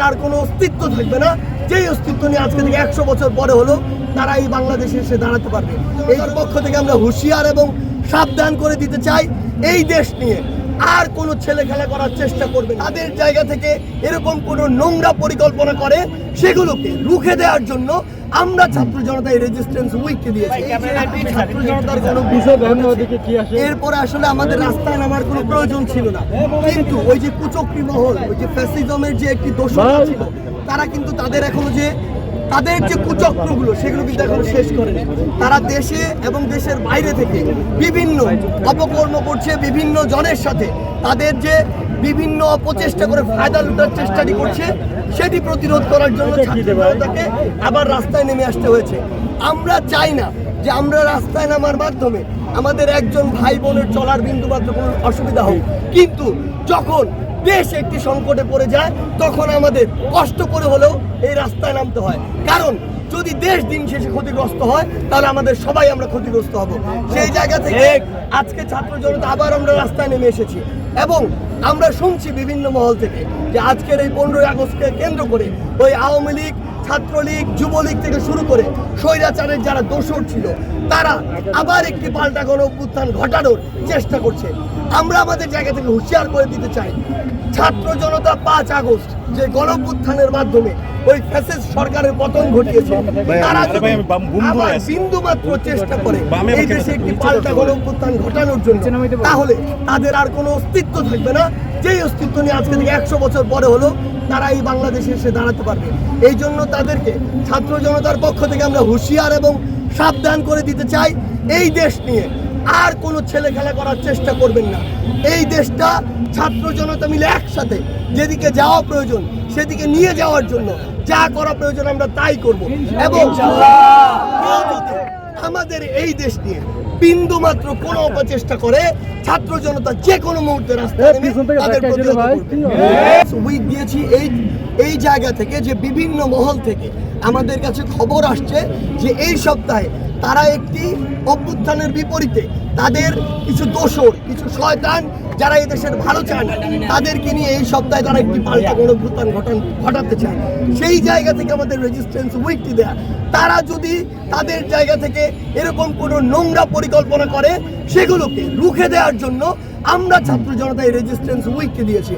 আর কোনো অস্তিত্ব থাকবে না, যেই অস্তিত্ব নিয়ে আজকে থেকে 100 বছর পরে হলো তারা এই বাংলাদেশে এসে দাঁড়াতে পারবে। এই পক্ষ থেকে আমরা হুঁশিয়ার এবং সাবধান করে দিতে চাই, এই দেশ নিয়ে আর কোনো ছেলে খেলা করার চেষ্টা করবে না। তাদের জায়গা থেকে এরকম কোনো নোংরা পরিকল্পনা করে সেগুলোকে রুখে দেওয়ার জন্য আমরা ছাত্র জনতা এই রেজিস্ট্যান্স উইককে দিয়েছি। ছাত্র জনতার কোনো এরপরে আসলে আমাদের রাস্তায় নামার কোনো প্রয়োজন ছিল না, কিন্তু ওই যে কুচক্রী মহল, ওই যে ফ্যাসিজমের যে একটি দোষরা ছিল, তারা কিন্তু তাদের যে কুচক্রগুলো সেগুলো কিন্তু এখনো শেষ করেনি। তারা দেশে এবং দেশের বাইরে থেকে বিভিন্ন অপকর্ম করছে, বিভিন্ন জনের সাথে তাদের যে বিভিন্ন অপচেষ্টা করে ফায়দা লুটার চেষ্টাটি করছে, সেটি প্রতিরোধ করার জন্য ছাত্র জনতাকে আবার রাস্তায় নেমে আসতে হয়েছে। আমরা চাই না যে আমরা রাস্তায় নামার মাধ্যমে আমাদের একজন ভাই বোনের চলার বিন্দুমাত্র কোনো অসুবিধা হোক, কিন্তু যখন দেশ একটি সংকটে পড়ে যায় তখন আমাদের কষ্ট করে হলেও এই রাস্তায় নামতে হয়। কারণ যদি দেশ দিন শেষে ক্ষতিগ্রস্ত হয় তাহলে আমাদের সবাই আমরা ক্ষতিগ্রস্ত হব। সেই জায়গা থেকে আজকে ছাত্র জনতা আবার আমরা রাস্তায় নেমে এসেছি এবং আমরা শুনছি বিভিন্ন মহল থেকে যে আজকের এই 15ই আগস্টকে কেন্দ্র করে ওই আওয়ামী লীগ, ছাত্রলীগ, যুবলীগ থেকে শুরু করে স্বৈরাচারের যারা দোসর ছিল তারা আবার একটি পাল্টা গণ অভ্যুত্থান ঘটানোর চেষ্টা করছে। আমরা আমাদের জায়গা থেকে হুঁশিয়ার করে দিতে চাই, ছাত্র জনতা 5 আগস্ট যে গণ অভ্যুত্থানের মাধ্যমে ওই ফ্যাসিস্ট সরকারের পতন ঘটিয়েছে, তারা যদি আবার বিন্দুমাত্র চেষ্টা করে এই দেশে একটি পাল্টা গণ অভ্যুত্থান ঘটানোর জন্য, তাহলে তাদের আর কোনো অস্তিত্ব থাকবে না, যেই অস্তিত্ব নিয়ে আজকে থেকে 100 বছর পরে হলো তারা এই বাংলাদেশে এসে দাঁড়াতে পারবে। এই জন্য তাদেরকে ছাত্র জনতার পক্ষ থেকে আমরা হুঁশিয়ার এবং সাবধান করে দিতে চাই, এই দেশ নিয়ে আর কোনো ছেলে খেলা করার চেষ্টা করবেন না। এই দেশটা ছাত্র জনতা মিলে একসাথে যেদিকে যাওয়া প্রয়োজন সেদিকে নিয়ে যাওয়ার জন্য যা করা প্রয়োজন আমরা তাই করব। এবং আমাদের এই দেশ নিয়ে বিন্দু মাত্র কোনো অপচেষ্টা করে ছাত্র জনতা যে কোনো মুহূর্তে রাস্তায় নেমে তাদের প্রতিরোধ করবে। দিয়েছি এই জায়গা থেকে যে বিভিন্ন মহল থেকে আমাদের কাছে খবর আসছে যে এই সপ্তাহে তারা একটি অভ্যুত্থানের বিপরীতে তাদের কিছু দোসর, কিছু শয়তান যারা এই দেশের ভালো চায় না, তাদেরকে নিয়ে এই সপ্তাহে তারা একটি পাল্টা গণ অভ্যুত্থান ঘটাতে চায়। সেই জায়গা থেকে আমাদের রেজিস্ট্যান্স উইকটি দেয়া, তারা যদি তাদের জায়গা থেকে এরকম কোনো নোংরা পরিকল্পনা করে সেগুলোকে রুখে দেওয়ার জন্য আমরা ছাত্র জনতা এই রেজিস্ট্যান্স উইককে দিয়েছি।